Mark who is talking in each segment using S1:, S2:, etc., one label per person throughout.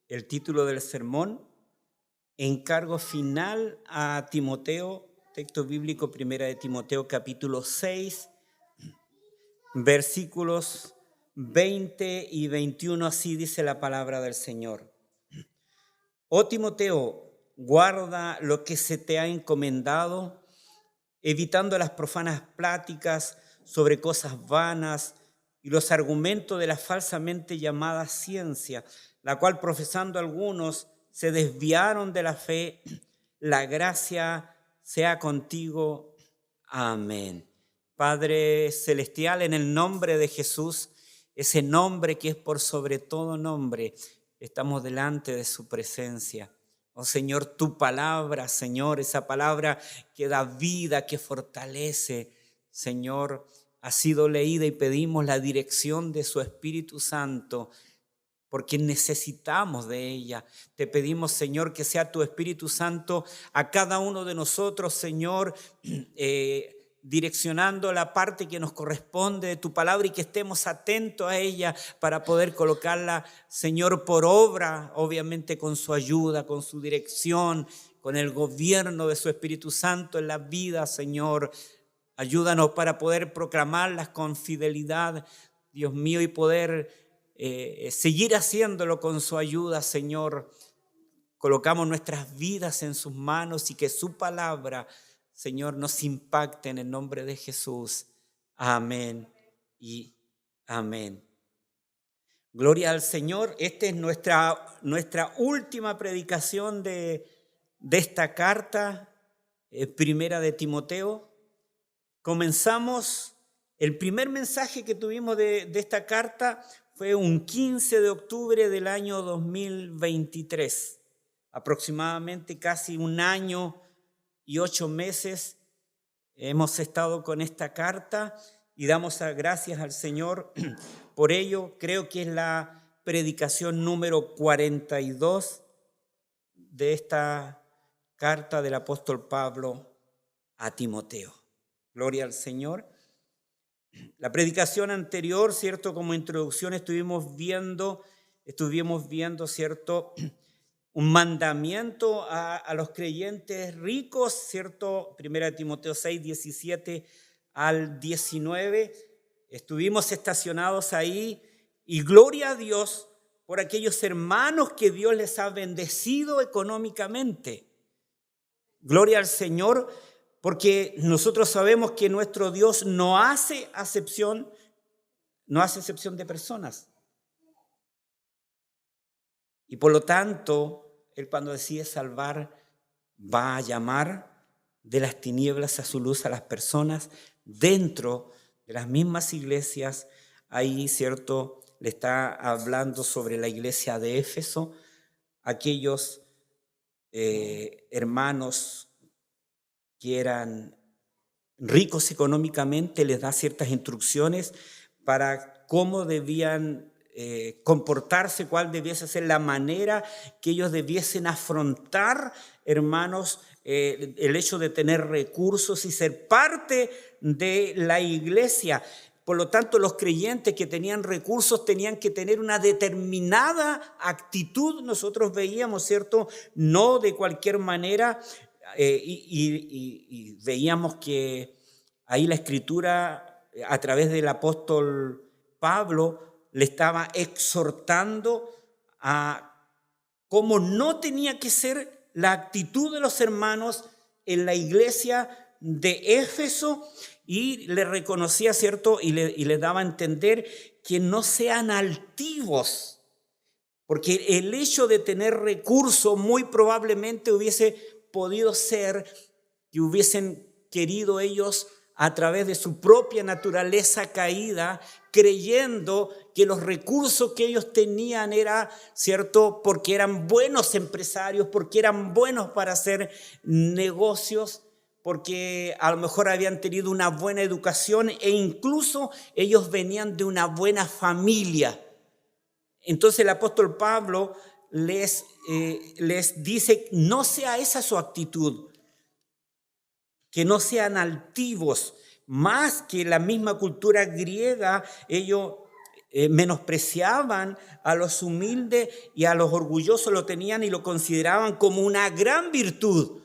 S1: el título del sermón, encargo final a Timoteo, texto bíblico, primera de Timoteo, capítulo 6, versículos 20 y 21, así dice la palabra del Señor. Oh Timoteo, guarda lo que se te ha encomendado, evitando las profanas pláticas sobre cosas vanas y los argumentos de la falsamente llamada ciencia, la cual profesando algunos se desviaron de la fe. La gracia sea contigo. Amén. Padre celestial, en el nombre de Jesús, ese nombre que es por sobre todo nombre, estamos delante de su presencia. Oh Señor, tu palabra, Señor, esa palabra que da vida, que fortalece, Señor, ha sido leída y pedimos la dirección de su Espíritu Santo, porque necesitamos de ella. Te pedimos, Señor, que sea tu Espíritu Santo a cada uno de nosotros, Señor, direccionando la parte que nos corresponde de tu palabra y que estemos atentos a ella para poder colocarla, Señor, por obra, obviamente con su ayuda, con su dirección, con el gobierno de su Espíritu Santo en la vida, Señor. Ayúdanos para poder proclamarlas con fidelidad, Dios mío, y poder seguir haciéndolo con su ayuda, Señor. Colocamos nuestras vidas en sus manos y que su palabra, Señor, nos impacte en el nombre de Jesús. Amén y amén. Gloria al Señor. Esta es nuestra última predicación de esta carta, primera de Timoteo. Comenzamos, el primer mensaje que tuvimos de esta carta fue un 15 de octubre del año 2023. Aproximadamente casi un año y 8 meses hemos estado con esta carta y damos gracias al Señor por ello. Creo que es la predicación número 42 de esta carta del apóstol Pablo a Timoteo. Gloria al Señor. La predicación anterior, ¿cierto? Como introducción estuvimos viendo, ¿cierto? Un mandamiento a los creyentes ricos, ¿cierto? Primera de Timoteo 6, 17 al 19. Estuvimos estacionados ahí y gloria a Dios por aquellos hermanos que Dios les ha bendecido económicamente. Gloria al Señor, porque nosotros sabemos que nuestro Dios no hace acepción de personas. Y por lo tanto, Él cuando decide salvar, va a llamar de las tinieblas a su luz a las personas dentro de las mismas iglesias. Ahí, ¿cierto? Le está hablando sobre la iglesia de Éfeso, aquellos hermanos que eran ricos económicamente, les da ciertas instrucciones para cómo debían comportarse, cuál debiese ser la manera que ellos debiesen afrontar, hermanos, el hecho de tener recursos y ser parte de la iglesia. Por lo tanto, los creyentes que tenían recursos tenían que tener una determinada actitud. Nosotros veíamos, ¿cierto? No de cualquier manera. Y veíamos que ahí la Escritura, a través del apóstol Pablo, le estaba exhortando a cómo no tenía que ser la actitud de los hermanos en la iglesia de Éfeso, y le reconocía, ¿cierto? Y le daba a entender que no sean altivos, porque el hecho de tener recursos muy probablemente hubiese podido ser que hubiesen querido ellos, a través de su propia naturaleza caída, creyendo que los recursos que ellos tenían era, ¿cierto?, porque eran buenos empresarios, porque eran buenos para hacer negocios, porque a lo mejor habían tenido una buena educación e incluso ellos venían de una buena familia. Entonces el apóstol Pablo les dice, no sea esa su actitud, que no sean altivos. Más que la misma cultura griega, ellos menospreciaban a los humildes y a los orgullosos, lo tenían y lo consideraban como una gran virtud.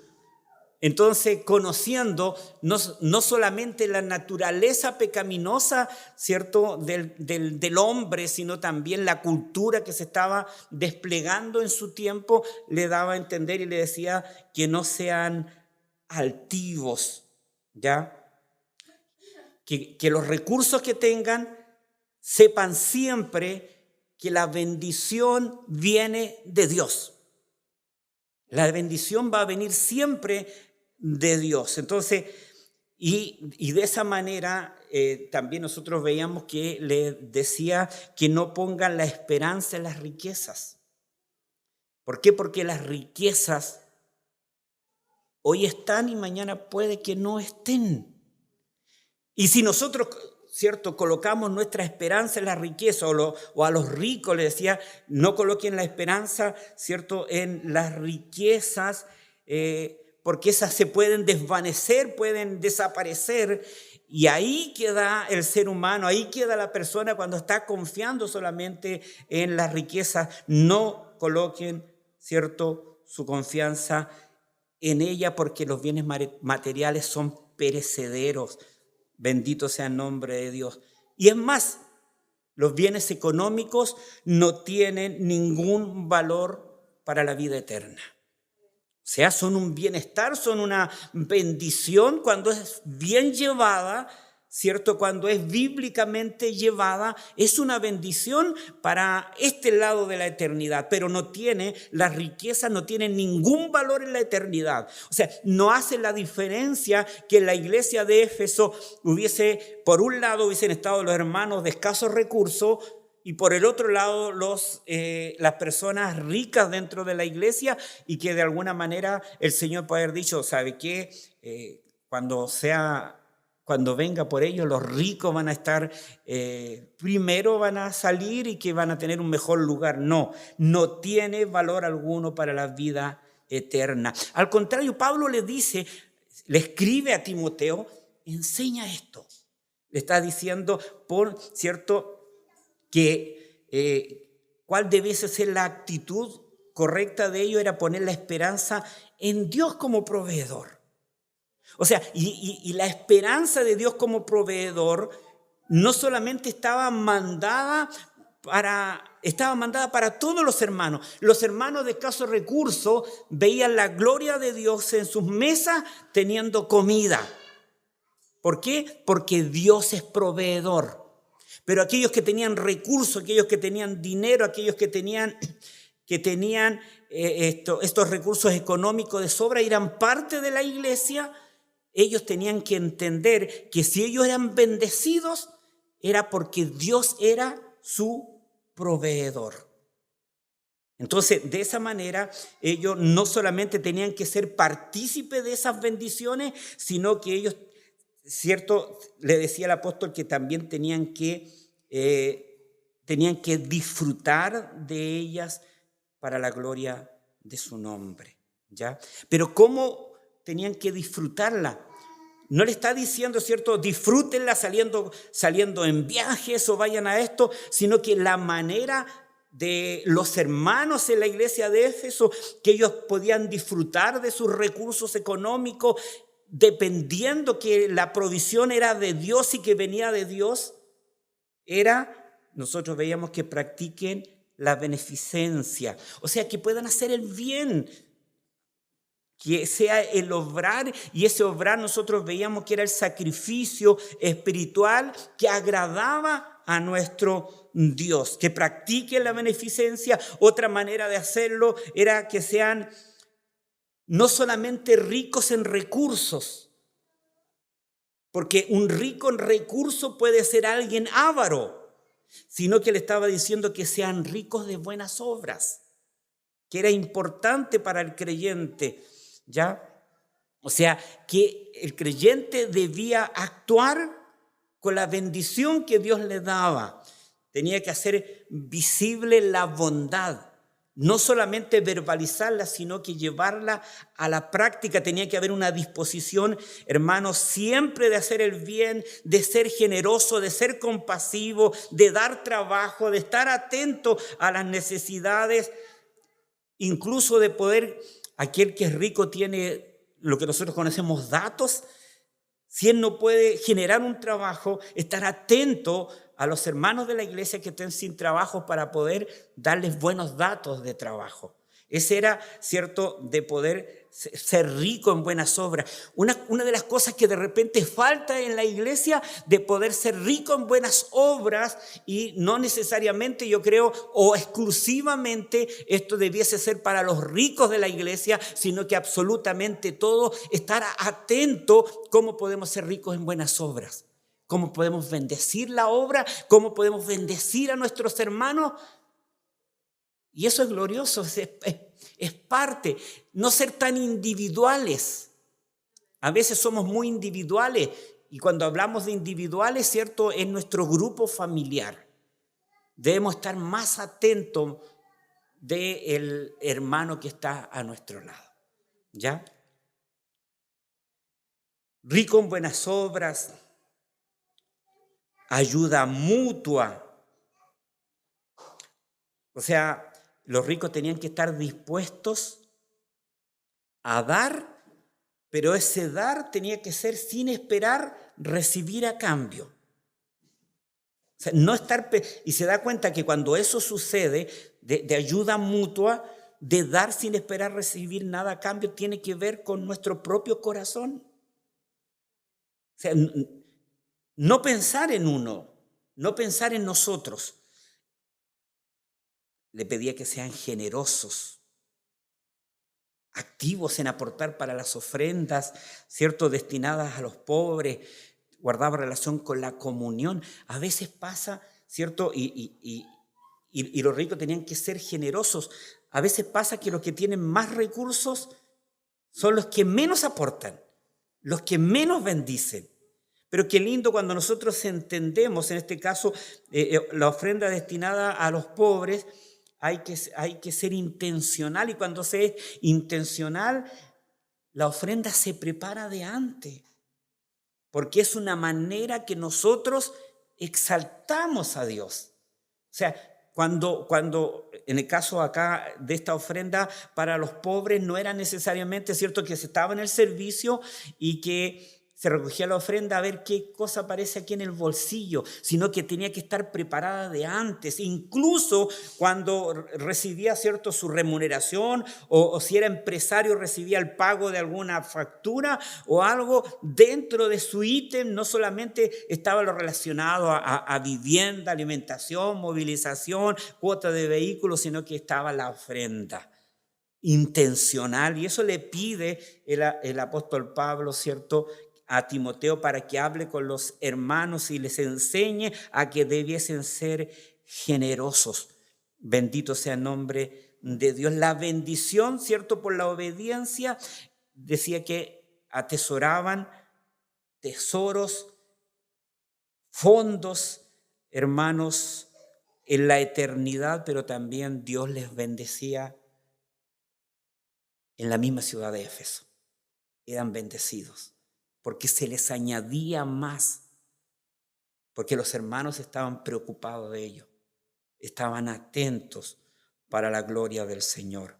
S1: Entonces, conociendo no solamente la naturaleza pecaminosa, ¿cierto?, del hombre, sino también la cultura que se estaba desplegando en su tiempo, le daba a entender y le decía que no sean altivos, ¿ya? Que los recursos que tengan sepan siempre que la bendición viene de Dios. La bendición va a venir siempre de Dios. Entonces, y de esa manera también nosotros veíamos que le decía que no pongan la esperanza en las riquezas. ¿Por qué? Porque las riquezas hoy están y mañana puede que no estén. Y si nosotros, ¿cierto?, colocamos nuestra esperanza en la riqueza o a los ricos, le decía, no coloquen la esperanza, ¿cierto?, en las riquezas, porque esas se pueden desvanecer, pueden desaparecer, y ahí queda el ser humano, ahí queda la persona cuando está confiando solamente en las riquezas. No coloquen, ¿cierto?, su confianza en ella, porque los bienes materiales son perecederos. Bendito sea el nombre de Dios. Y es más, los bienes económicos no tienen ningún valor para la vida eterna. O sea, son un bienestar, son una bendición cuando es bien llevada, ¿cierto? Cuando es bíblicamente llevada, es una bendición para este lado de la eternidad, pero las riquezas no tienen ningún valor en la eternidad. O sea, no hace la diferencia que en la iglesia de Éfeso por un lado hubiesen estado los hermanos de escasos recursos, y por el otro lado las personas ricas dentro de la iglesia, y que de alguna manera el Señor puede haber dicho, ¿sabe qué? Cuando venga por ellos, los ricos van a estar, primero van a salir y que van a tener un mejor lugar. No tiene valor alguno para la vida eterna. Al contrario, Pablo le escribe a Timoteo, enseña esto. Le está diciendo, ¿cierto?, que cuál debe ser la actitud correcta de ello, era poner la esperanza en Dios como proveedor. O sea, y la esperanza de Dios como proveedor no solamente estaba mandada para todos los hermanos. Los hermanos de escasos recursos veían la gloria de Dios en sus mesas teniendo comida. ¿Por qué? Porque Dios es proveedor. Pero aquellos que tenían recursos, aquellos que tenían dinero, aquellos que tenían estos recursos económicos de sobra, eran parte de la iglesia, ellos tenían que entender que si ellos eran bendecidos, era porque Dios era su proveedor. Entonces, de esa manera, ellos no solamente tenían que ser partícipes de esas bendiciones, sino que ellos, ¿cierto?, le decía el apóstol que también tenían que disfrutar de ellas para la gloria de su nombre, ¿ya? Pero ¿cómo tenían que disfrutarla? No le está diciendo, ¿cierto?, disfrútenla saliendo en viajes o vayan a esto, sino que la manera de los hermanos en la iglesia de Éfeso, que ellos podían disfrutar de sus recursos económicos, dependiendo que la provisión era de Dios y que venía de Dios, nosotros veíamos que practiquen la beneficencia, o sea, que puedan hacer el bien, que sea el obrar, y ese obrar nosotros veíamos que era el sacrificio espiritual que agradaba a nuestro Dios, que practiquen la beneficencia. Otra manera de hacerlo era que sean no solamente ricos en recursos, porque un rico en recursos puede ser alguien avaro, sino que le estaba diciendo que sean ricos de buenas obras, que era importante para el creyente, ¿ya? O sea, que el creyente debía actuar con la bendición que Dios le daba. Tenía que hacer visible la bondad. no solamente verbalizarla, sino que llevarla a la práctica. Tenía que haber una disposición, hermanos, siempre de hacer el bien, de ser generoso, de ser compasivo, de dar trabajo, de estar atento a las necesidades, incluso de poder, aquel que es rico tiene lo que nosotros conocemos datos. Si él no puede generar un trabajo, estar atento a los hermanos de la iglesia que estén sin trabajo para poder darles buenos datos de trabajo. Ese era, cierto, de poder ser rico en buenas obras. Una de las cosas que de repente falta en la iglesia, de poder ser rico en buenas obras, y no necesariamente, yo creo, o exclusivamente esto debiese ser para los ricos de la iglesia, sino que absolutamente todo, estar atento cómo podemos ser ricos en buenas obras, cómo podemos bendecir la obra, cómo podemos bendecir a nuestros hermanos. Y eso es glorioso, es parte. No ser tan individuales. A veces somos muy individuales, y cuando hablamos de individuales, ¿cierto?, en nuestro grupo familiar debemos estar más atentos del hermano que está a nuestro lado. ¿Ya? Rico en buenas obras, ayuda mutua. O sea, los ricos tenían que estar dispuestos a dar, pero ese dar tenía que ser sin esperar recibir a cambio. O sea, no estar, y se da cuenta que cuando eso sucede, de ayuda mutua, de dar sin esperar recibir nada a cambio, tiene que ver con nuestro propio corazón. O sea, no pensar en uno, no pensar en nosotros. Le pedía que sean generosos, activos en aportar para las ofrendas, ¿cierto?, destinadas a los pobres. Guardaba relación con la comunión. A veces pasa, ¿cierto?, y los ricos tenían que ser generosos. A veces pasa que los que tienen más recursos son los que menos aportan, los que menos bendicen. Pero qué lindo cuando nosotros entendemos, en este caso, la ofrenda destinada a los pobres. Hay que ser intencional, y cuando se es intencional, la ofrenda se prepara de antes, porque es una manera que nosotros exaltamos a Dios. O sea, cuando en el caso acá de esta ofrenda para los pobres, no era necesariamente, cierto, que se estaba en el servicio y que se recogía la ofrenda a ver qué cosa aparece aquí en el bolsillo, sino que tenía que estar preparada de antes. Incluso cuando recibía, cierto, su remuneración, o si era empresario recibía el pago de alguna factura o algo, dentro de su ítem no solamente estaba lo relacionado a vivienda, alimentación, movilización, cuota de vehículos, sino que estaba la ofrenda intencional. Y eso le pide el apóstol Pablo, ¿cierto?, a Timoteo, para que hable con los hermanos y les enseñe a que debiesen ser generosos. Bendito sea el nombre de Dios. La bendición, ¿cierto?, por la obediencia, decía que atesoraban tesoros, fondos, hermanos, en la eternidad, pero también Dios les bendecía en la misma ciudad de Éfeso. Eran bendecidos, porque se les añadía más, porque los hermanos estaban preocupados de ello, estaban atentos para la gloria del Señor.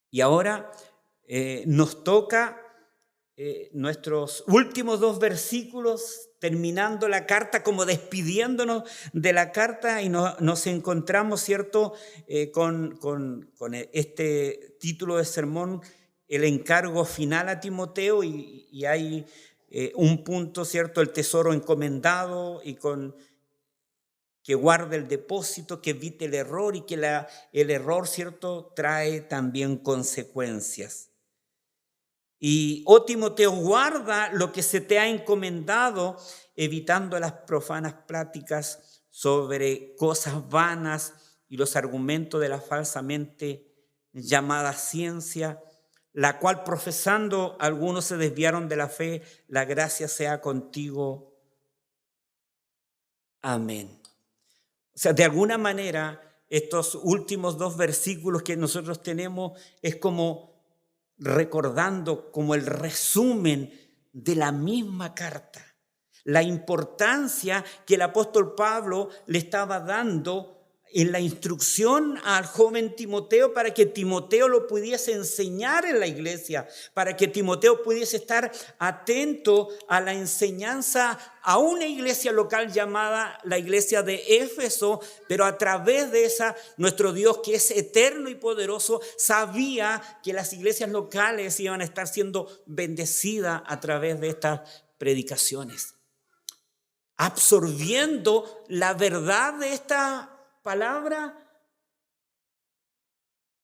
S1: Y ahora nos toca nuestros últimos 2 versículos, terminando la carta, como despidiéndonos de la carta, y nos encontramos, ¿cierto?, con este título de sermón, el encargo final a Timoteo, y hay un punto, ¿cierto?, el tesoro encomendado, y con que guarde el depósito, que evite el error, y que el error, ¿cierto?, trae también consecuencias. Y, oh Timoteo, guarda lo que se te ha encomendado, evitando las profanas pláticas sobre cosas vanas y los argumentos de la falsamente llamada ciencia, la cual profesando algunos se desviaron de la fe. La gracia sea contigo. Amén. O sea, de alguna manera estos últimos 2 versículos que nosotros tenemos es como recordando como el resumen de la misma carta. La importancia que el apóstol Pablo le estaba dando en la instrucción al joven Timoteo para que Timoteo lo pudiese enseñar en la iglesia, para que Timoteo pudiese estar atento a la enseñanza a una iglesia local llamada la iglesia de Éfeso, pero a través de esa, nuestro Dios, que es eterno y poderoso, sabía que las iglesias locales iban a estar siendo bendecidas a través de estas predicaciones, absorbiendo la verdad de esta palabra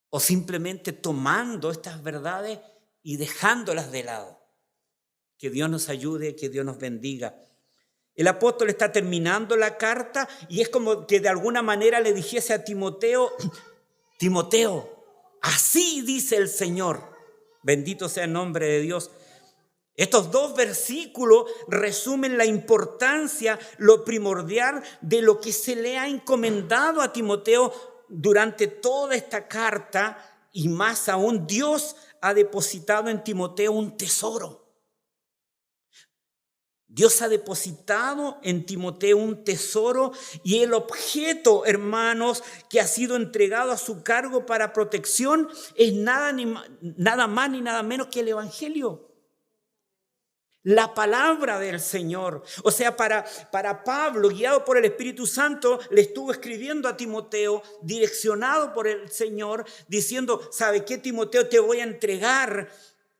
S1: o simplemente tomando estas verdades y dejándolas de lado. Que Dios nos ayude, que Dios nos bendiga. El apóstol está terminando la carta y es como que de alguna manera le dijese a Timoteo: Timoteo, así dice el Señor. Bendito sea el nombre de Dios. Estos 2 versículos resumen la importancia, lo primordial de lo que se le ha encomendado a Timoteo durante toda esta carta, y más aún Dios ha depositado en Timoteo un tesoro. Dios ha depositado en Timoteo un tesoro y el objeto, hermanos, que ha sido entregado a su cargo para protección es nada más ni nada menos que el Evangelio. La palabra del Señor. O sea, para Pablo, guiado por el Espíritu Santo, le estuvo escribiendo a Timoteo, direccionado por el Señor, diciendo: ¿sabe qué, Timoteo? Te voy a entregar,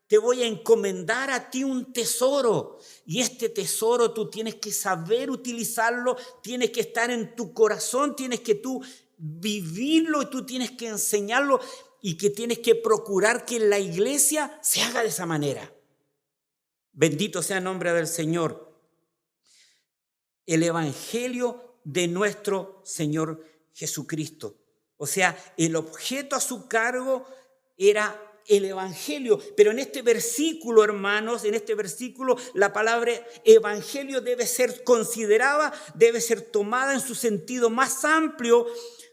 S1: te voy a encomendar a ti un tesoro. Y este tesoro tú tienes que saber utilizarlo, tienes que estar en tu corazón, tienes que tú vivirlo y tú tienes que enseñarlo y que tienes que procurar que en la iglesia se haga de esa manera. Bendito sea el nombre del Señor. El Evangelio de nuestro Señor Jesucristo. O sea, el objeto a su cargo era el Evangelio. Pero en este versículo, hermanos, en este versículo, la palabra Evangelio debe ser considerada, debe ser tomada en su sentido más amplio,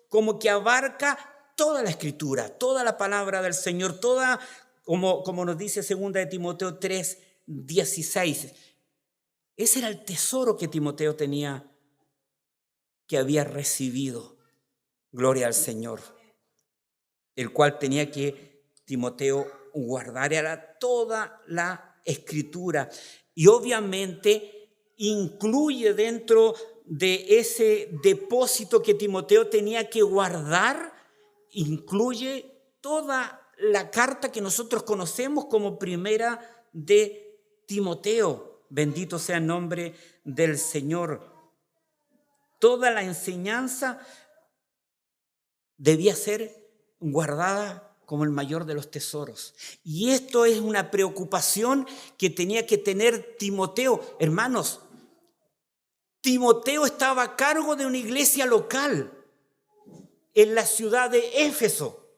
S1: como que abarca toda la Escritura, toda la palabra del Señor, toda, como nos dice 2 de Timoteo 3:16. Ese era el tesoro que Timoteo tenía, que había recibido. Gloria al Señor. El cual tenía que Timoteo guardar. Era toda la Escritura. Y obviamente incluye dentro de ese depósito que Timoteo tenía que guardar, incluye toda la carta que nosotros conocemos como primera de Timoteo. Bendito sea el nombre del Señor. Toda la enseñanza debía ser guardada como el mayor de los tesoros. Y esto es una preocupación que tenía que tener Timoteo. Hermanos, Timoteo estaba a cargo de una iglesia local en la ciudad de Éfeso.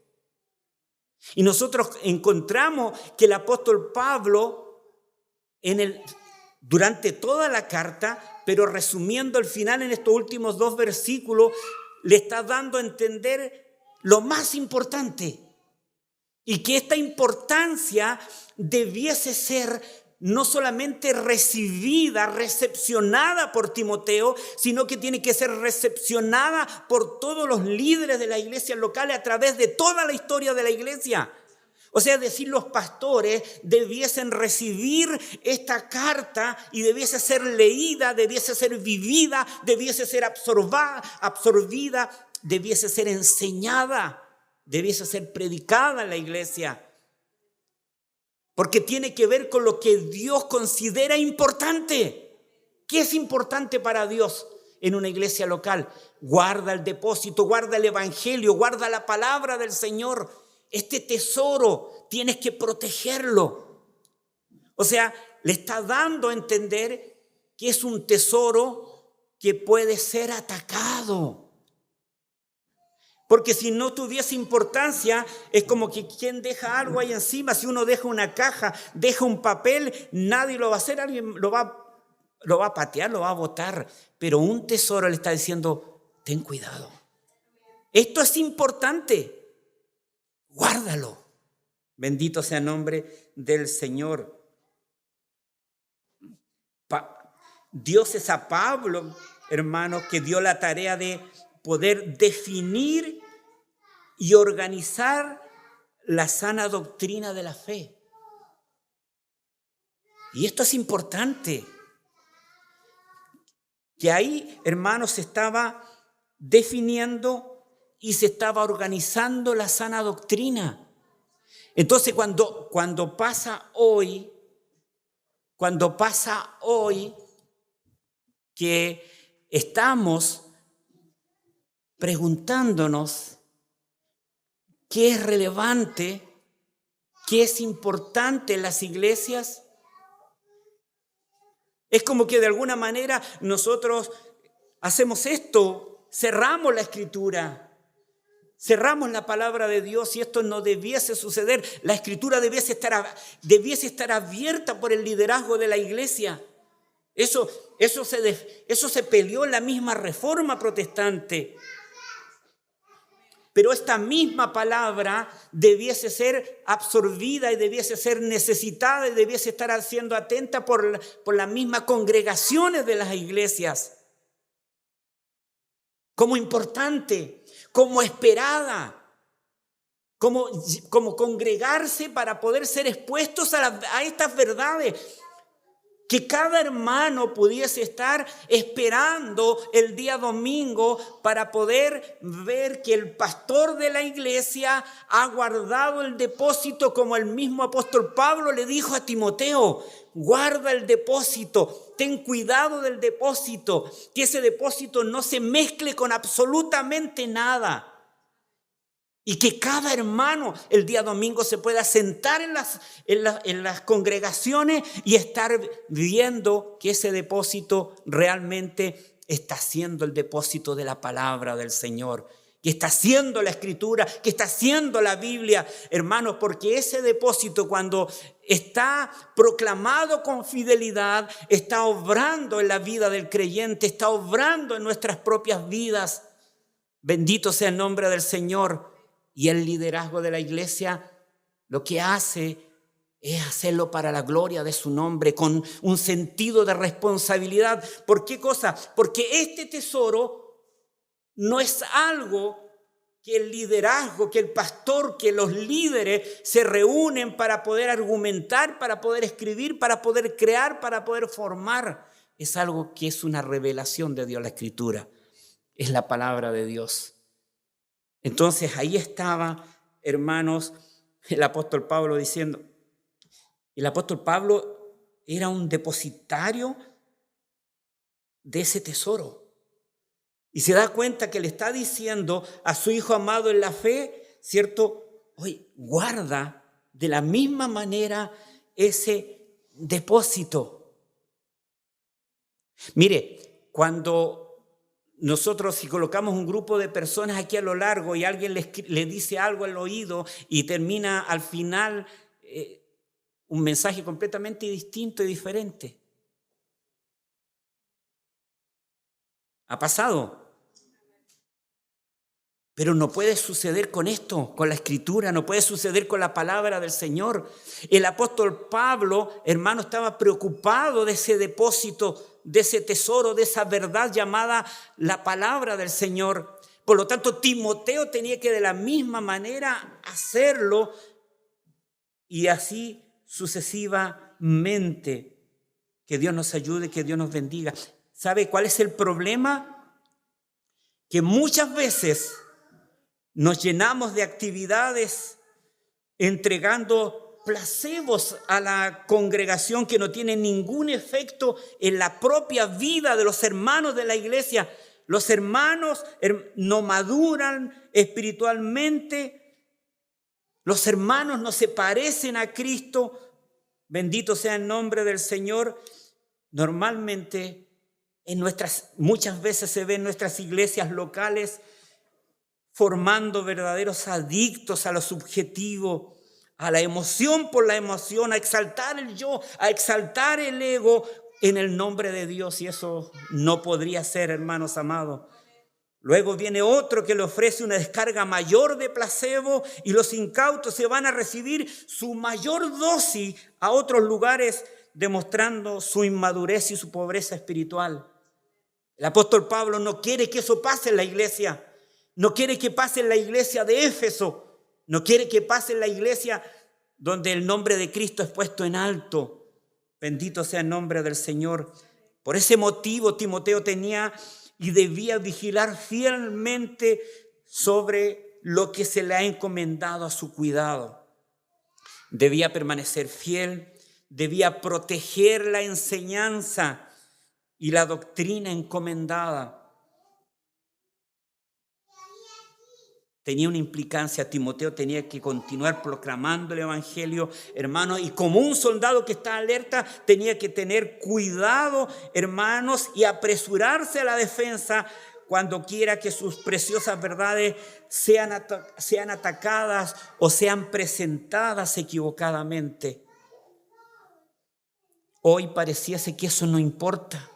S1: Y nosotros encontramos que el apóstol Pablo durante toda la carta, pero resumiendo al final en estos últimos 2 versículos, le está dando a entender lo más importante, y que esta importancia debiese ser no solamente recibida, recepcionada por Timoteo, sino que tiene que ser recepcionada por todos los líderes de las iglesias locales a través de toda la historia de la iglesia. O sea, decir, los pastores debiesen recibir esta carta y debiese ser leída, debiese ser vivida, debiese ser absorbida, debiese ser enseñada, debiese ser predicada en la iglesia. Porque tiene que ver con lo que Dios considera importante. ¿Qué es importante para Dios en una iglesia local? Guarda el depósito, guarda el evangelio, guarda la palabra del Señor. Este tesoro tienes que protegerlo. O sea, le está dando a entender que es un tesoro que puede ser atacado. Porque si no tuviese importancia, es como que quien deja algo ahí encima. Si uno deja una caja, deja un papel, nadie lo va a hacer, alguien lo va a patear, lo va a botar. Pero un tesoro le está diciendo: ten cuidado. Esto es importante. Guárdalo. Bendito sea el nombre del Señor. Dios es a Pablo, hermanos, que dio la tarea de poder definir y organizar la sana doctrina de la fe. Y esto es importante, que ahí, hermanos, se estaba definiendo y se estaba organizando la sana doctrina. Entonces, cuando pasa hoy que estamos preguntándonos qué es relevante, qué es importante en las iglesias, es como que de alguna manera nosotros hacemos esto, cerramos la Escritura, cerramos la palabra de Dios, y esto no debiese suceder. La Escritura debiese estar abierta por el liderazgo de la iglesia. Eso se peleó en la misma Reforma Protestante. Pero esta misma palabra debiese ser absorbida y debiese ser necesitada y debiese estar siendo atenta por las mismas congregaciones de las iglesias. Como importante, como esperada, como congregarse para poder ser expuestos a estas verdades. Que cada hermano pudiese estar esperando el día domingo para poder ver que el pastor de la iglesia ha guardado el depósito, como el mismo apóstol Pablo le dijo a Timoteo: guarda el depósito, ten cuidado del depósito, que ese depósito no se mezcle con absolutamente nada. Y que cada hermano el día domingo se pueda sentar en las congregaciones y estar viendo que ese depósito realmente está siendo el depósito de la palabra del Señor, que está siendo la Escritura, que está siendo la Biblia, hermanos, porque ese depósito, cuando está proclamado con fidelidad, está obrando en la vida del creyente, está obrando en nuestras propias vidas. Bendito sea el nombre del Señor. Y el liderazgo de la iglesia lo que hace es hacerlo para la gloria de su nombre, con un sentido de responsabilidad. ¿Por qué cosa? Porque este tesoro no es algo que el liderazgo, que el pastor, que los líderes se reúnen para poder argumentar, para poder escribir, para poder crear, para poder formar. Es algo que es una revelación de Dios, la Escritura. Es la palabra de Dios. Entonces ahí estaba, hermanos, el apóstol Pablo diciendo, el apóstol Pablo era un depositario de ese tesoro. Y se da cuenta que le está diciendo a su hijo amado en la fe, ¿cierto? Oye, guarda de la misma manera ese depósito. Mire, cuando nosotros, si colocamos un grupo de personas aquí a lo largo y alguien le dice algo al oído y termina al final un mensaje completamente distinto y diferente. ¿Ha pasado? Pero no puede suceder con esto, con la Escritura, no puede suceder con la palabra del Señor. El apóstol Pablo, hermano, estaba preocupado de ese depósito, de ese tesoro, de esa verdad llamada la palabra del Señor. Por lo tanto, Timoteo tenía que de la misma manera hacerlo, y así sucesivamente. Que Dios nos ayude, que Dios nos bendiga. ¿Sabe cuál es el problema? Que muchas veces nos llenamos de actividades entregando placebos a la congregación que no tienen ningún efecto en la propia vida de los hermanos de la iglesia. Los hermanos no maduran espiritualmente. Los hermanos no se parecen a Cristo. Bendito sea el nombre del Señor. Normalmente, muchas veces se ve en nuestras iglesias locales formando verdaderos adictos a lo subjetivo, a la emoción por la emoción, a exaltar el yo, a exaltar el ego en el nombre de Dios. Y eso no podría ser, hermanos amados. Luego viene otro que le ofrece una descarga mayor de placebo y los incautos se van a recibir su mayor dosis a otros lugares, demostrando su inmadurez y su pobreza espiritual. El apóstol Pablo no quiere que eso pase en la iglesia. No quiere que pase en la iglesia de Éfeso. No quiere que pase en la iglesia donde el nombre de Cristo es puesto en alto. Bendito sea el nombre del Señor. Por ese motivo Timoteo tenía y debía vigilar fielmente sobre lo que se le ha encomendado a su cuidado. Debía permanecer fiel, debía proteger la enseñanza y la doctrina encomendada. Tenía una implicancia. Timoteo tenía que continuar proclamando el evangelio, hermanos, y como un soldado que está alerta, tenía que tener cuidado, hermanos, y apresurarse a la defensa cuando quiera que sus preciosas verdades sean atacadas o sean presentadas equivocadamente. Hoy pareciese que eso no importa.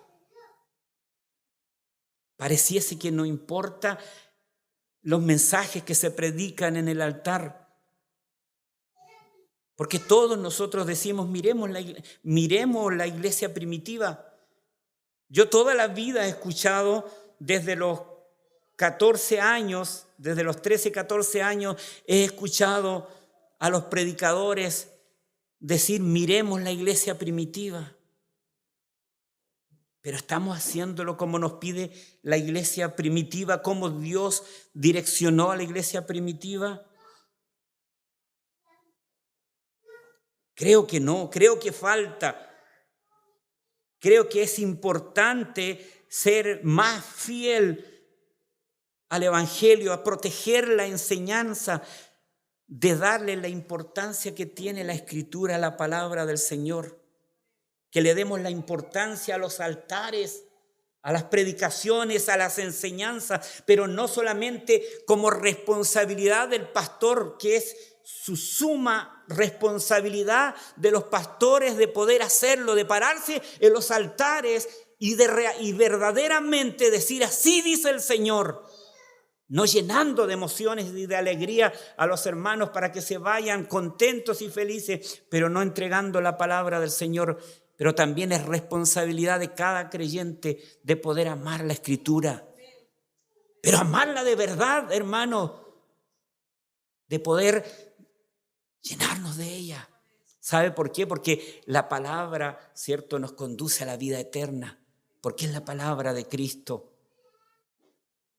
S1: Pareciese que no importa los mensajes que se predican en el altar. Porque todos nosotros decimos, miremos la iglesia primitiva. Yo toda la vida he escuchado desde los 14 años, desde los 13, 14 años, he escuchado a los predicadores decir, miremos la iglesia primitiva. Pero estamos haciéndolo como nos pide la iglesia primitiva, como Dios direccionó a la iglesia primitiva. Creo que no, creo que falta. Creo que es importante ser más fiel al evangelio, a proteger la enseñanza, de darle la importancia que tiene la escritura, la palabra del Señor. Que le demos la importancia a los altares, a las predicaciones, a las enseñanzas, pero no solamente como responsabilidad del pastor, que es su suma responsabilidad de los pastores de poder hacerlo, de pararse en los altares y verdaderamente decir, así dice el Señor, no llenando de emociones y de alegría a los hermanos para que se vayan contentos y felices, pero no entregando la palabra del Señor. Pero también es responsabilidad de cada creyente de poder amar la Escritura. Pero amarla de verdad, hermano, de poder llenarnos de ella. ¿Sabe por qué? Porque la palabra, ¿cierto?, nos conduce a la vida eterna. Porque es la palabra de Cristo.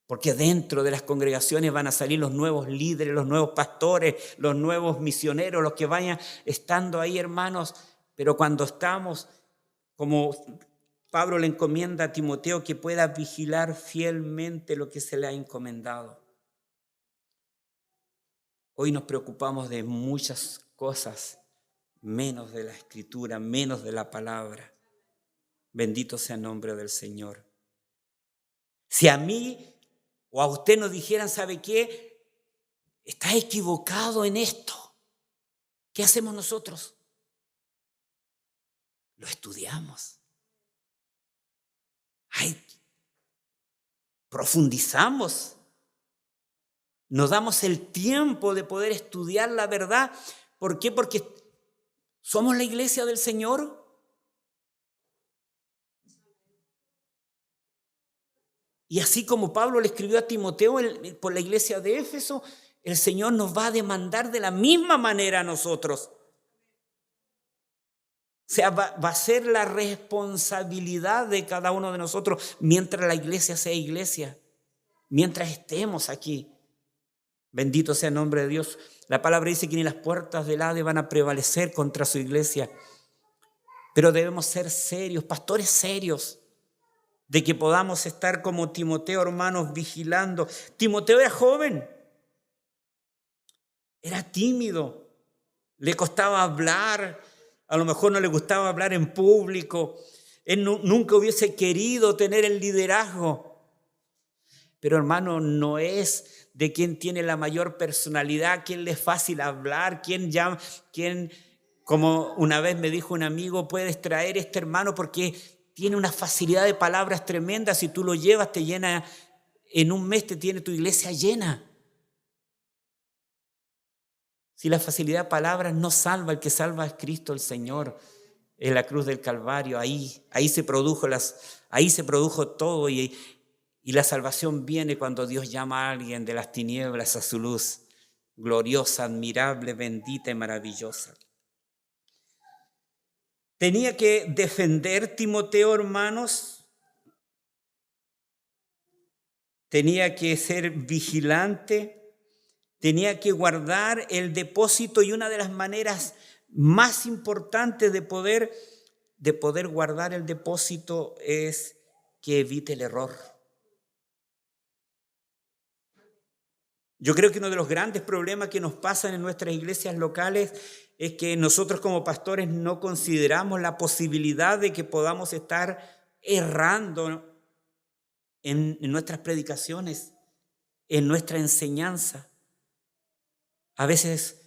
S1: Porque dentro de las congregaciones van a salir los nuevos líderes, los nuevos pastores, los nuevos misioneros, los que vayan estando ahí, hermanos. Pero cuando estamos, como Pablo le encomienda a Timoteo, que pueda vigilar fielmente lo que se le ha encomendado. Hoy nos preocupamos de muchas cosas, menos de la Escritura, menos de la palabra. Bendito sea el nombre del Señor. Si a mí o a usted nos dijeran, ¿sabe qué? Está equivocado en esto. ¿Qué hacemos nosotros? Lo estudiamos. Profundizamos. Nos damos el tiempo de poder estudiar la verdad. ¿Por qué? Porque somos la iglesia del Señor. Y así como Pablo le escribió a Timoteo por la iglesia de Éfeso, el Señor nos va a demandar de la misma manera a nosotros. O sea, va a ser la responsabilidad de cada uno de nosotros mientras la iglesia sea iglesia, mientras estemos aquí. Bendito sea el nombre de Dios. La palabra dice que ni las puertas del Hades van a prevalecer contra su iglesia. Pero debemos ser serios, pastores serios, de que podamos estar como Timoteo, hermanos, vigilando. Timoteo era joven, era tímido, le costaba hablar. A lo mejor no le gustaba hablar en público. Él nunca hubiese querido tener el liderazgo. Pero hermano, no es de quien tiene la mayor personalidad, quien le es fácil hablar, quien, como una vez me dijo un amigo, puedes traer hermano porque tiene una facilidad de palabras tremenda. Si tú lo llevas, te llena en un mes te tiene tu iglesia llena. Si la facilidad de palabras no salva, el que salva es Cristo el Señor. En la cruz del Calvario, ahí se produjo todo y la salvación viene cuando Dios llama a alguien de las tinieblas a su luz, gloriosa, admirable, bendita y maravillosa. Tenía que defender Timoteo, hermanos, tenía que ser vigilante, tenía que guardar el depósito, y una de las maneras más importantes de poder guardar el depósito es que evite el error. Yo creo que uno de los grandes problemas que nos pasan en nuestras iglesias locales es que nosotros como pastores no consideramos la posibilidad de que podamos estar errando en nuestras predicaciones, en nuestra enseñanza. A veces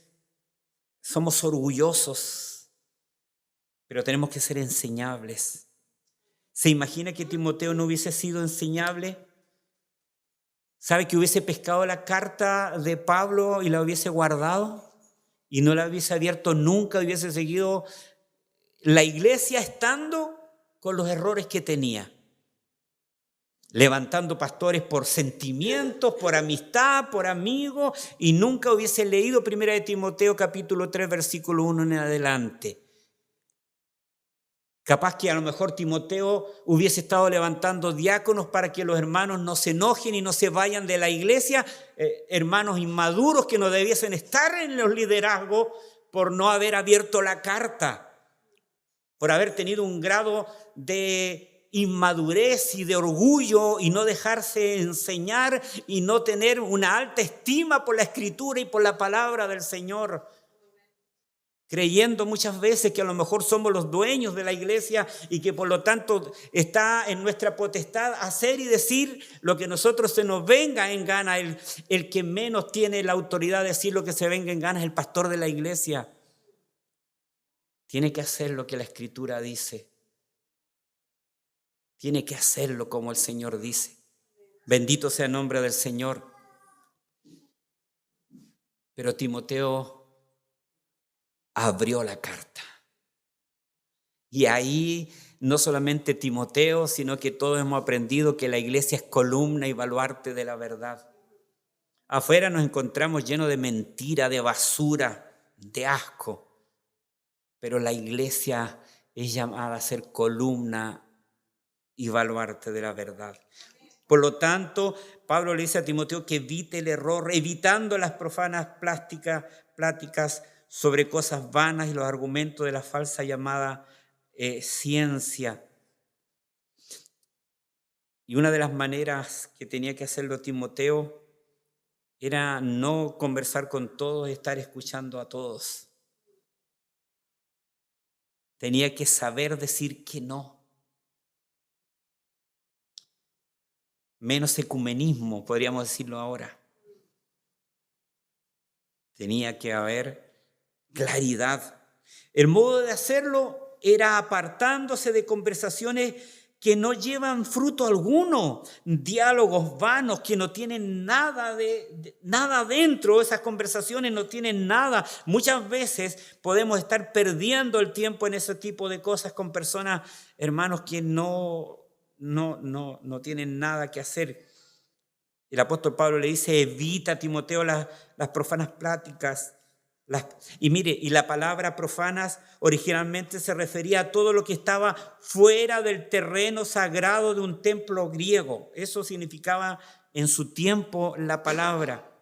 S1: somos orgullosos, pero tenemos que ser enseñables. ¿Se imagina que Timoteo no hubiese sido enseñable? ¿Sabe que hubiese pescado la carta de Pablo y la hubiese guardado? Y no la hubiese abierto nunca, hubiese seguido la iglesia estando con los errores que tenía. Levantando pastores por sentimientos, por amistad, por amigos, y nunca hubiese leído 1 de Timoteo capítulo 3, versículo 1 en adelante. Capaz que a lo mejor Timoteo hubiese estado levantando diáconos para que los hermanos no se enojen y no se vayan de la iglesia, hermanos inmaduros que no debiesen estar en los liderazgos por no haber abierto la carta, por haber tenido un grado de inmadurez y de orgullo y no dejarse enseñar y no tener una alta estima por la Escritura y por la palabra del Señor. Creyendo muchas veces que a lo mejor somos los dueños de la iglesia y que por lo tanto está en nuestra potestad hacer y decir lo que nosotros se nos venga en gana. El que menos tiene la autoridad de decir lo que se venga en gana es el pastor de la iglesia. Tiene que hacer lo que la Escritura dice. Tiene que hacerlo como el Señor dice. Bendito sea el nombre del Señor. Pero Timoteo abrió la carta. Y ahí no solamente Timoteo, sino que todos hemos aprendido que la iglesia es columna y baluarte de la verdad. Afuera nos encontramos llenos de mentira, de basura, de asco. Pero la iglesia es llamada a ser columna y baluarte de la verdad. Por lo tanto, Pablo le dice a Timoteo que evite el error, evitando las profanas pláticas sobre cosas vanas y los argumentos de la falsa llamada ciencia. Y una de las maneras que tenía que hacerlo Timoteo era no conversar con todos y estar escuchando a todos. Tenía que saber decir que no. Menos ecumenismo, podríamos decirlo ahora. Tenía que haber claridad. El modo de hacerlo era apartándose de conversaciones que no llevan fruto alguno, diálogos vanos que no tienen nada dentro. Esas conversaciones no tienen nada. Muchas veces podemos estar perdiendo el tiempo en ese tipo de cosas con personas, hermanos, que no tienen nada que hacer. El apóstol Pablo le dice: evita a Timoteo las profanas pláticas. Y la palabra profanas originalmente se refería a todo lo que estaba fuera del terreno sagrado de un templo griego. Eso significaba en su tiempo la palabra.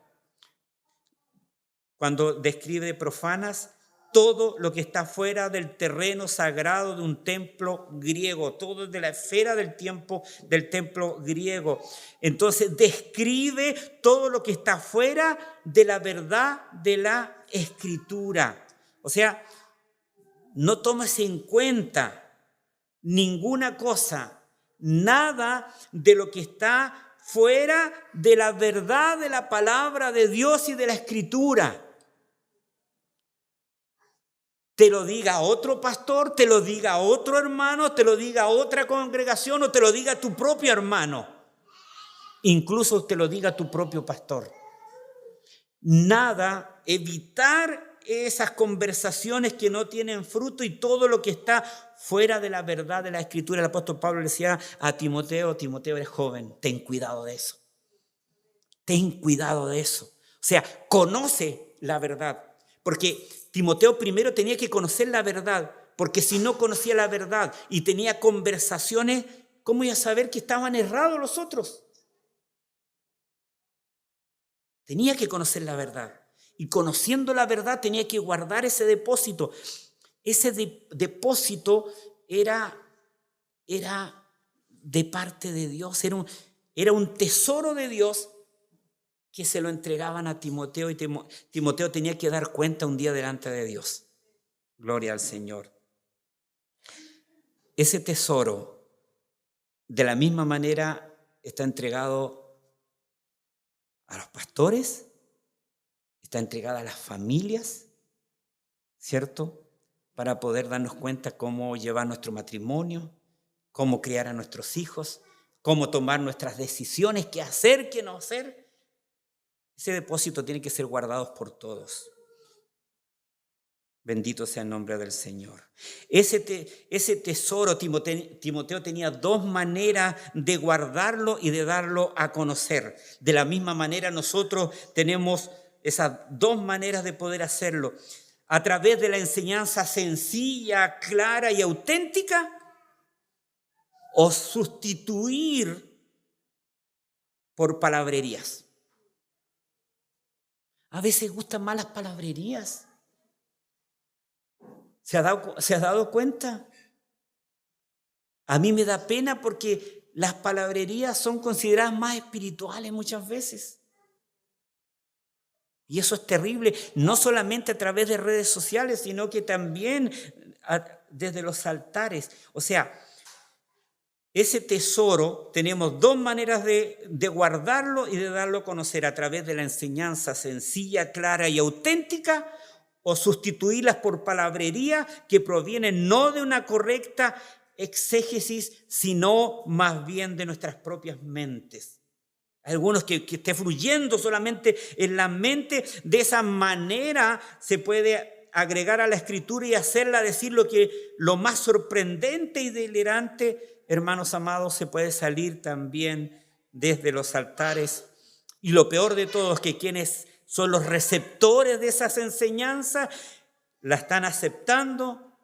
S1: Cuando describe profanas, todo lo que está fuera del terreno sagrado de un templo griego, todo de la esfera del templo griego. Entonces describe todo lo que está fuera de la verdad de la Escritura. O sea, no tomes en cuenta ninguna cosa, nada de lo que está fuera de la verdad de la palabra de Dios y de la Escritura. Te lo diga otro pastor, te lo diga otro hermano, te lo diga otra congregación o te lo diga tu propio hermano. Incluso te lo diga tu propio pastor. Nada, evitar esas conversaciones que no tienen fruto y todo lo que está fuera de la verdad de la Escritura. El apóstol Pablo le decía a Timoteo, Timoteo, eres joven, ten cuidado de eso. Ten cuidado de eso. O sea, conoce la verdad. Porque Timoteo primero tenía que conocer la verdad, porque si no conocía la verdad y tenía conversaciones, ¿cómo iba a saber que estaban errados los otros? Tenía que conocer la verdad. Y conociendo la verdad tenía que guardar ese depósito. Ese depósito era de parte de Dios. Era un tesoro de Dios que se lo entregaban a Timoteo y Timoteo tenía que dar cuenta un día delante de Dios. Gloria al Señor. Ese tesoro, de la misma manera, está entregado a los pastores, está entregado a las familias, ¿cierto? Para poder darnos cuenta cómo llevar nuestro matrimonio, cómo criar a nuestros hijos, cómo tomar nuestras decisiones, qué hacer, qué no hacer. Ese depósito tiene que ser guardado por todos. Bendito sea el nombre del Señor. Ese tesoro, Timoteo tenía dos maneras de guardarlo y de darlo a conocer. De la misma manera nosotros tenemos esas dos maneras de poder hacerlo. A través de la enseñanza sencilla, clara y auténtica, o sustituir por palabrerías. A veces gustan más las palabrerías. ¿Se ha dado cuenta? A mí me da pena porque las palabrerías son consideradas más espirituales muchas veces. Y eso es terrible, no solamente a través de redes sociales, sino que también desde los altares. O sea, ese tesoro tenemos dos maneras de guardarlo y de darlo a conocer: a través de la enseñanza sencilla, clara y auténtica, o sustituirlas por palabrería que provienen no de una correcta exégesis, sino más bien de nuestras propias mentes. Hay algunos que esté fluyendo solamente en la mente. De esa manera se puede agregar a la Escritura y hacerla decir lo más sorprendente y delirante. Hermanos amados, se puede salir también desde los altares. Y lo peor de todo es que quienes son los receptores de esas enseñanzas la están aceptando,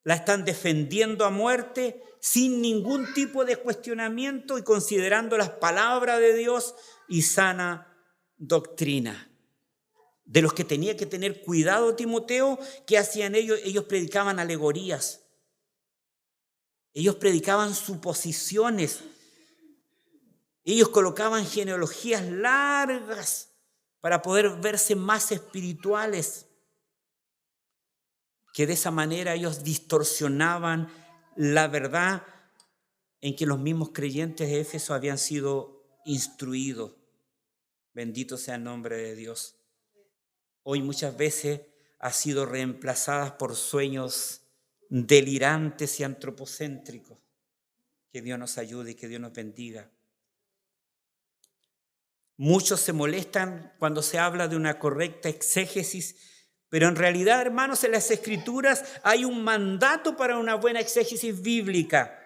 S1: la están defendiendo a muerte sin ningún tipo de cuestionamiento y considerando las palabras de Dios y sana doctrina. De los que tenía que tener cuidado Timoteo, ¿qué hacían ellos? Ellos predicaban alegorías. Ellos predicaban suposiciones. Ellos colocaban genealogías largas para poder verse más espirituales. Que de esa manera ellos distorsionaban la verdad en que los mismos creyentes de Éfeso habían sido instruidos. Bendito sea el nombre de Dios. Hoy muchas veces ha sido reemplazadas por sueños delirantes y antropocéntricos. Que Dios nos ayude y que Dios nos bendiga. Muchos se molestan cuando se habla de una correcta exégesis, pero en realidad, hermanos, en las Escrituras hay un mandato para una buena exégesis bíblica.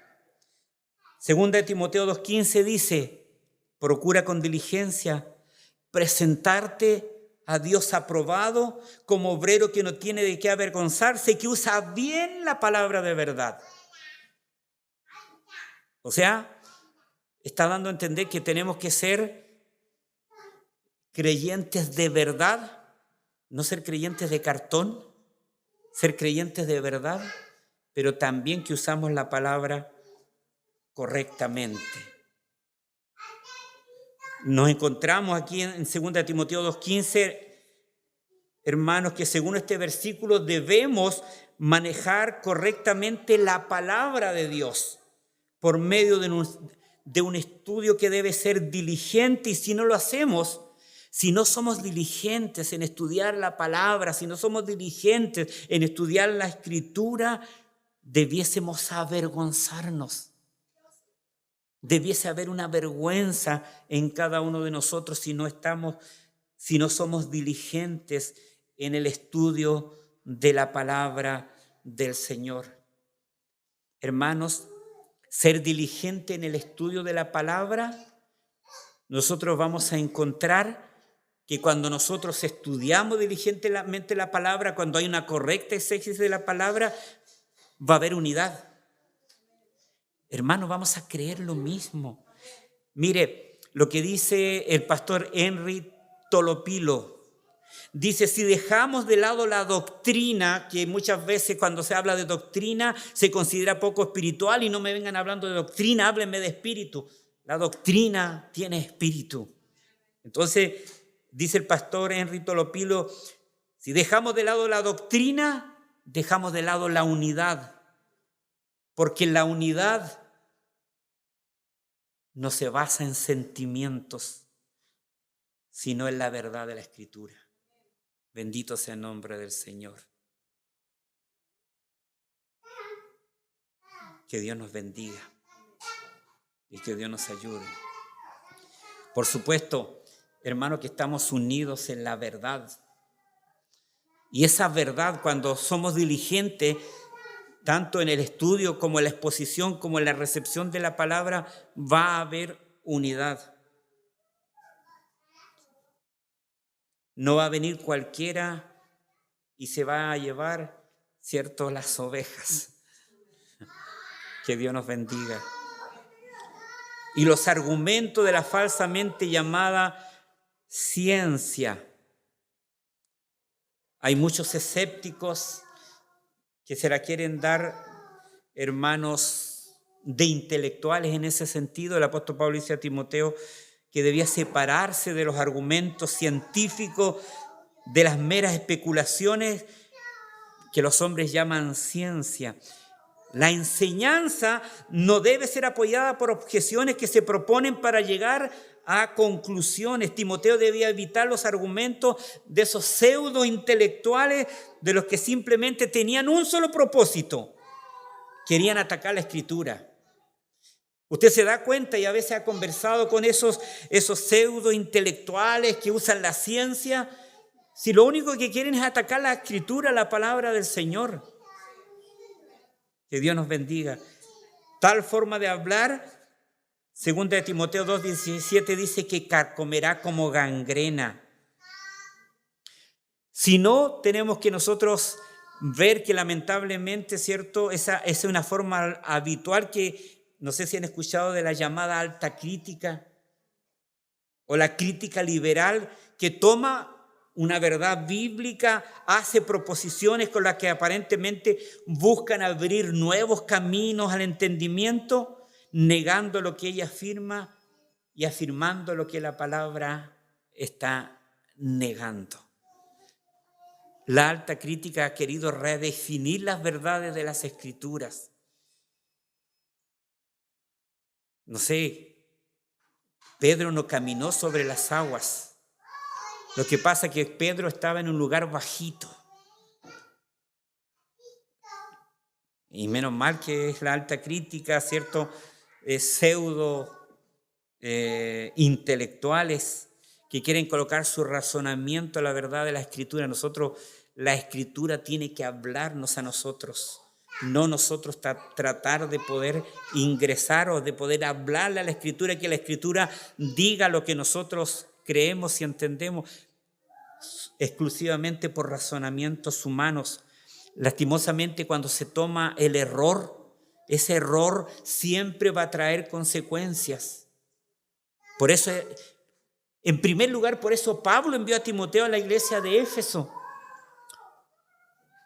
S1: Segunda de Timoteo 2:15 dice: procura con diligencia presentarte a Dios aprobado como obrero que no tiene de qué avergonzarse y que usa bien la palabra de verdad. O sea, está dando a entender que tenemos que ser creyentes de verdad, no ser creyentes de cartón, ser creyentes de verdad, pero también que usamos la palabra correctamente. Nos encontramos aquí en 2 Timoteo 2:15, hermanos, que según este versículo debemos manejar correctamente la palabra de Dios por medio de un estudio que debe ser diligente, y si no lo hacemos, si no somos diligentes en estudiar la palabra, si no somos diligentes en estudiar la Escritura, debiésemos avergonzarnos. Debiese haber una vergüenza en cada uno de nosotros si no somos diligentes en el estudio de la palabra del Señor. Hermanos, ser diligente en el estudio de la palabra, nosotros vamos a encontrar que cuando nosotros estudiamos diligentemente la palabra, cuando hay una correcta exégesis de la palabra, va a haber unidad. Hermanos, vamos a creer lo mismo. Mire lo que dice el pastor Henry Tolopilo. Dice, si dejamos de lado la doctrina, que muchas veces cuando se habla de doctrina se considera poco espiritual, y no me vengan hablando de doctrina, háblenme de espíritu. La doctrina tiene espíritu. Entonces, dice el pastor Henry Tolopilo, si dejamos de lado la doctrina, dejamos de lado la unidad. Porque la unidad no se basa en sentimientos, sino en la verdad de la Escritura. Bendito sea el nombre del Señor. Que Dios nos bendiga y que Dios nos ayude. Por supuesto, hermano, que estamos unidos en la verdad. Y esa verdad, cuando somos diligentes, tanto en el estudio como en la exposición, como en la recepción de la palabra, va a haber unidad. No va a venir cualquiera y se va a llevar, ¿cierto?, las ovejas. Que Dios nos bendiga. Y los argumentos de la falsamente llamada ciencia. Hay muchos escépticos que se la quieren dar, hermanos, de intelectuales en ese sentido. El apóstol Pablo dice a Timoteo que debía separarse de los argumentos científicos, de las meras especulaciones que los hombres llaman ciencia. La enseñanza no debe ser apoyada por objeciones que se proponen para llegar a conclusiones. Timoteo debía evitar los argumentos de esos pseudo intelectuales de los que simplemente tenían un solo propósito: querían atacar la Escritura. Usted se da cuenta, y a veces ha conversado con esos pseudo intelectuales que usan la ciencia, si lo único que quieren es atacar la Escritura, la palabra del Señor. Que Dios nos bendiga. Tal forma de hablar, segunda de Timoteo 2:17, dice que carcomerá como gangrena. Si no, tenemos que nosotros ver que lamentablemente, ¿cierto?, esa es una forma habitual que, no sé si han escuchado de la llamada alta crítica o la crítica liberal, que toma una verdad bíblica, hace proposiciones con las que aparentemente buscan abrir nuevos caminos al entendimiento, negando lo que ella afirma y afirmando lo que la palabra está negando. La alta crítica ha querido redefinir las verdades de las Escrituras. No sé, Pedro no caminó sobre las aguas. Lo que pasa es que Pedro estaba en un lugar bajito. Y menos mal que es la alta crítica, ¿cierto? Pseudo intelectuales que quieren colocar su razonamiento a la verdad de la Escritura. La Escritura tiene que hablarnos a nosotros, no nosotros tratar de poder ingresar o de poder hablarle a la Escritura, que la Escritura diga lo que nosotros creemos y entendemos exclusivamente por razonamientos humanos. Lastimosamente, cuando se toma el error, ese error siempre va a traer consecuencias. Por eso, en primer lugar, por eso Pablo envió a Timoteo a la iglesia de Éfeso,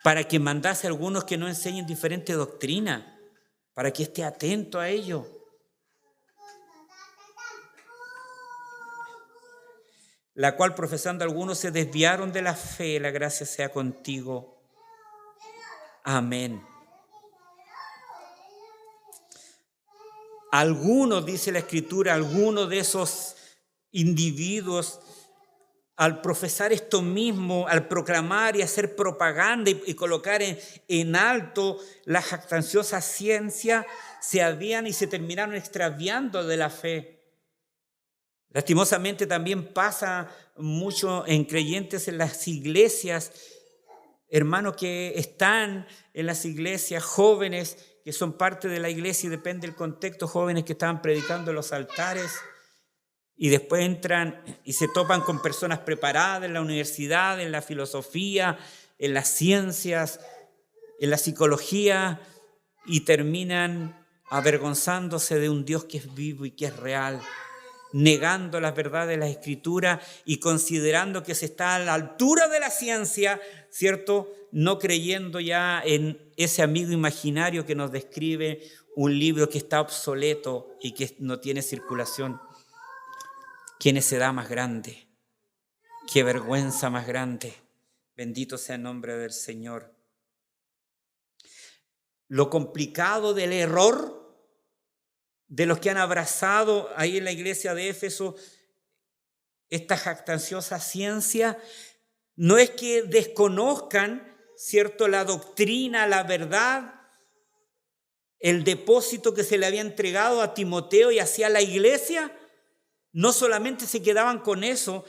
S1: para que mandase a algunos que no enseñen diferente doctrina, para que esté atento a ello. La cual, profesando algunos, se desviaron de la fe. La gracia sea contigo. Amén. Algunos, dice la Escritura, algunos de esos individuos al profesar esto mismo, al proclamar y hacer propaganda y colocar en alto la jactanciosa ciencia, se habían y se terminaron extraviando de la fe. Lastimosamente también pasa mucho en creyentes en las iglesias, hermanos que están en las iglesias, jóvenes que son parte de la iglesia y depende del contexto, jóvenes que estaban predicando en los altares y después entran y se topan con personas preparadas en la universidad, en la filosofía, en las ciencias, en la psicología y terminan avergonzándose de un Dios que es vivo y que es real, negando las verdades de la Escritura y considerando que se está a la altura de la ciencia, ¿cierto? No creyendo ya en ese amigo imaginario que nos describe un libro que está obsoleto y que no tiene circulación. ¿Qué necedad más grande? ¿Qué vergüenza más grande? Bendito sea el nombre del Señor. Lo complicado del error de los que han abrazado ahí en la iglesia de Éfeso esta jactanciosa ciencia, no es que desconozcan, ¿cierto?, la doctrina, la verdad, el depósito que se le había entregado a Timoteo y hacia la iglesia. No solamente se quedaban con eso,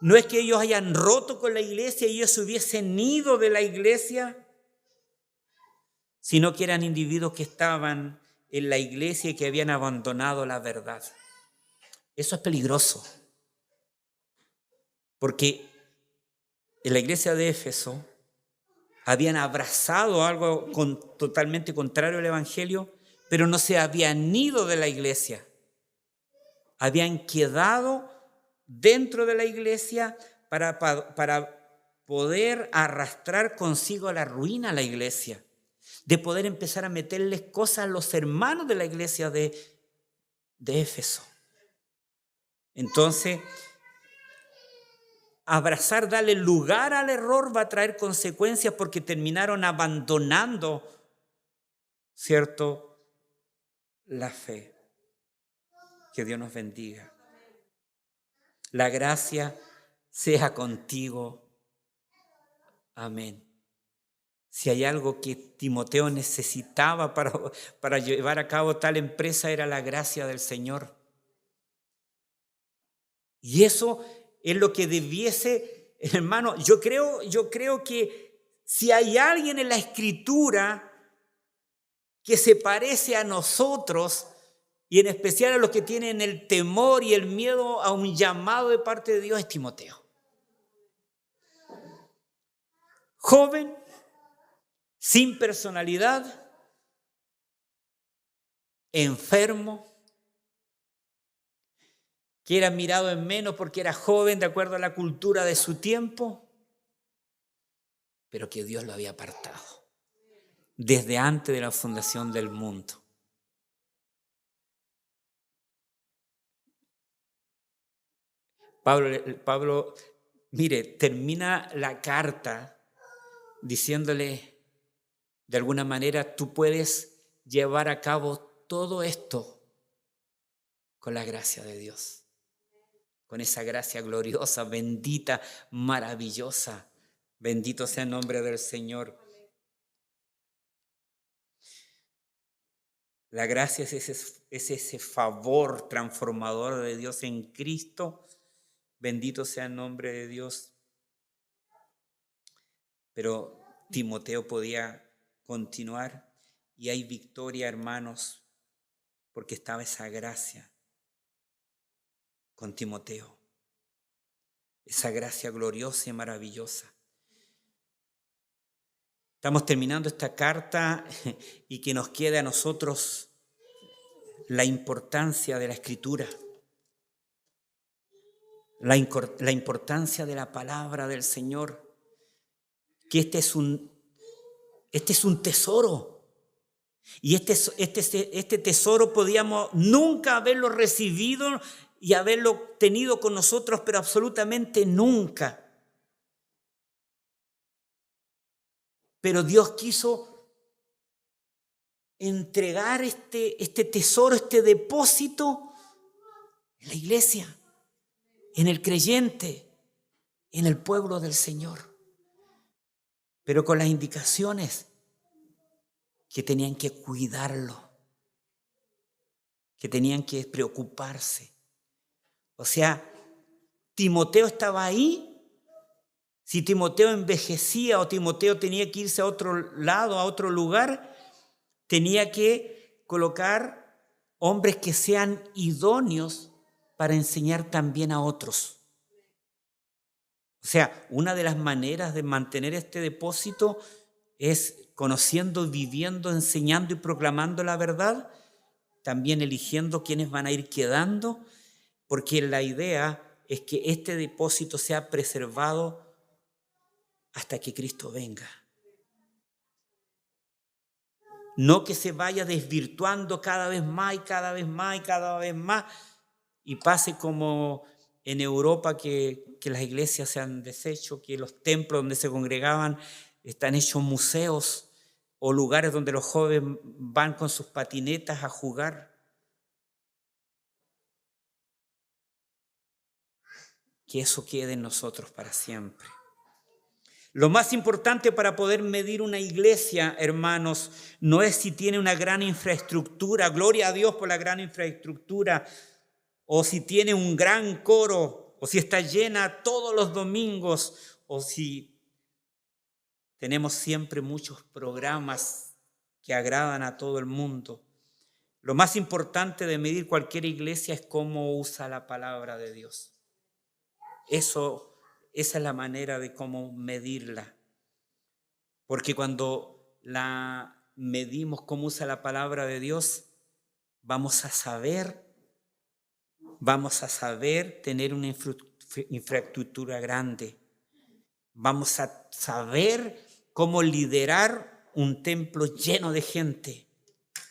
S1: no es que ellos hayan roto con la iglesia y ellos se hubiesen ido de la iglesia, sino que eran individuos que estaban en la iglesia y que habían abandonado la verdad. Eso es peligroso, porque en la iglesia de Éfeso habían abrazado algo totalmente contrario al evangelio, pero no se habían ido de la iglesia. Habían quedado dentro de la iglesia para poder arrastrar consigo a la ruina a la iglesia, de poder empezar a meterles cosas a los hermanos de la iglesia de Éfeso. Entonces, abrazar, darle lugar al error va a traer consecuencias porque terminaron abandonando, ¿cierto?, la fe. Que Dios nos bendiga. La gracia sea contigo. Amén. Si hay algo que Timoteo necesitaba para llevar a cabo tal empresa, era la gracia del Señor. Y eso es lo que debiese, hermano, yo creo que si hay alguien en la Escritura que se parece a nosotros, y en especial a los que tienen el temor y el miedo a un llamado de parte de Dios, es Timoteo. Joven, sin personalidad, enfermo, que era mirado en menos porque era joven de acuerdo a la cultura de su tiempo, pero que Dios lo había apartado desde antes de la fundación del mundo. Pablo, mire, termina la carta diciéndole, de alguna manera, tú puedes llevar a cabo todo esto con la gracia de Dios, con esa gracia gloriosa, bendita, maravillosa. Bendito sea el nombre del Señor. La gracia es ese favor transformador de Dios en Cristo. Bendito sea el nombre de Dios. Pero Timoteo podía continuar y hay victoria, hermanos, porque estaba esa gracia con Timoteo. Esa gracia gloriosa y maravillosa. Estamos terminando esta carta y que nos quede a nosotros la importancia de la Escritura, la importancia de la palabra del Señor, que este es un tesoro. Y este tesoro podíamos nunca haberlo recibido y haberlo tenido con nosotros, pero absolutamente nunca. Pero Dios quiso entregar este tesoro, este depósito en la iglesia, en el creyente. en el pueblo del Señor, pero con las indicaciones que tenían que cuidarlo, que tenían que preocuparse. O sea, Timoteo estaba ahí. Si Timoteo envejecía o Timoteo tenía que irse a otro lado, a otro lugar, tenía que colocar hombres que sean idóneos para enseñar también a otros. O sea, una de las maneras de mantener este depósito es conociendo, viviendo, enseñando y proclamando la verdad, también eligiendo quiénes van a ir quedando, porque la idea es que este depósito sea preservado hasta que Cristo venga. No que se vaya desvirtuando cada vez más y cada vez más y cada vez más y pase como en Europa que las iglesias se han deshecho, que los templos donde se congregaban están hechos museos o lugares donde los jóvenes van con sus patinetas a jugar. Que eso quede en nosotros para siempre. Lo más importante para poder medir una iglesia, hermanos, no es si tiene una gran infraestructura, gloria a Dios por la gran infraestructura, o si tiene un gran coro, o si está llena todos los domingos, o si tenemos siempre muchos programas que agradan a todo el mundo. Lo más importante de medir cualquier iglesia es cómo usa la palabra de Dios. Esa es la manera de cómo medirla. Porque cuando la medimos cómo usa la palabra de Dios, vamos a saber tener una infraestructura grande. Vamos a saber cómo liderar un templo lleno de gente.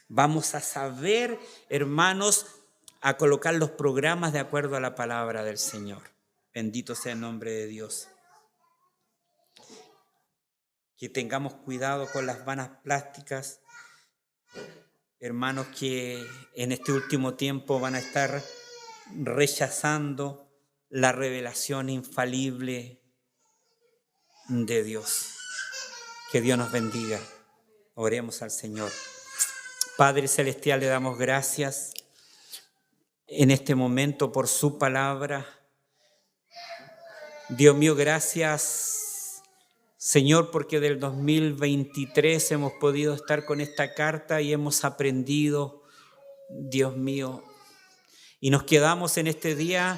S1: Vamos a saber, hermanos, a colocar los programas de acuerdo a la palabra del Señor. Bendito sea el nombre de Dios. Que tengamos cuidado con las vanas plásticas, hermanos que en este último tiempo van a estar rechazando la revelación infalible de Dios. Que Dios nos bendiga. Oremos al Señor. Padre Celestial, le damos gracias en este momento por su palabra. Dios mío, gracias, Señor, porque del 2023 hemos podido estar con esta carta y hemos aprendido, Dios mío, y nos quedamos en este día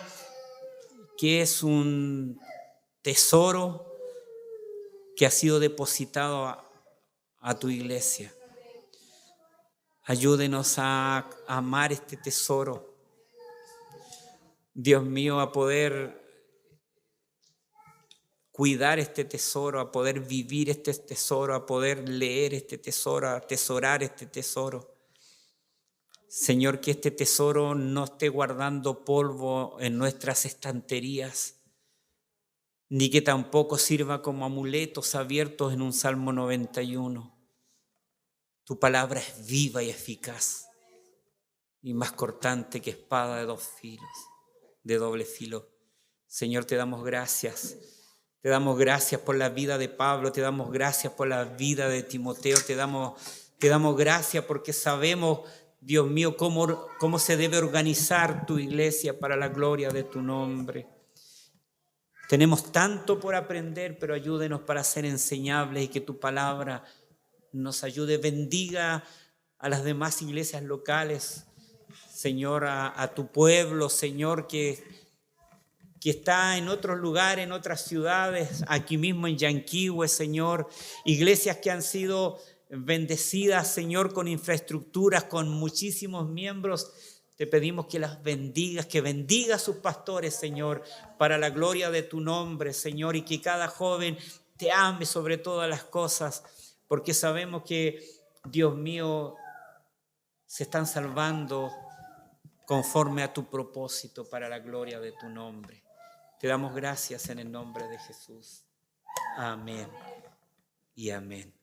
S1: que es un tesoro que ha sido depositado a tu iglesia. Ayúdenos a amar este tesoro, Dios mío, a poder cuidar este tesoro, a poder vivir este tesoro, a poder leer este tesoro, a atesorar este tesoro. Señor, que este tesoro no esté guardando polvo en nuestras estanterías, ni que tampoco sirva como amuletos abiertos en un Salmo 91. Tu palabra es viva y eficaz y más cortante que espada de doble filo. Señor, te damos gracias. Te damos gracias por la vida de Pablo, te damos gracias por la vida de Timoteo, te damos gracias porque sabemos, Dios mío, cómo se debe organizar tu iglesia para la gloria de tu nombre. Tenemos tanto por aprender, pero ayúdenos para ser enseñables y que tu palabra nos ayude. Bendiga a las demás iglesias locales, Señor, a tu pueblo, Señor, que está en otros lugares, en otras ciudades, aquí mismo en Yanquihue, Señor, iglesias que han sido bendecidas, Señor, con infraestructuras, con muchísimos miembros. Te pedimos que las bendigas, que bendiga a sus pastores, Señor, para la gloria de tu nombre, Señor, y que cada joven te ame sobre todas las cosas, porque sabemos que, Dios mío, se están salvando conforme a tu propósito para la gloria de tu nombre. Te damos gracias en el nombre de Jesús. Amén y amén.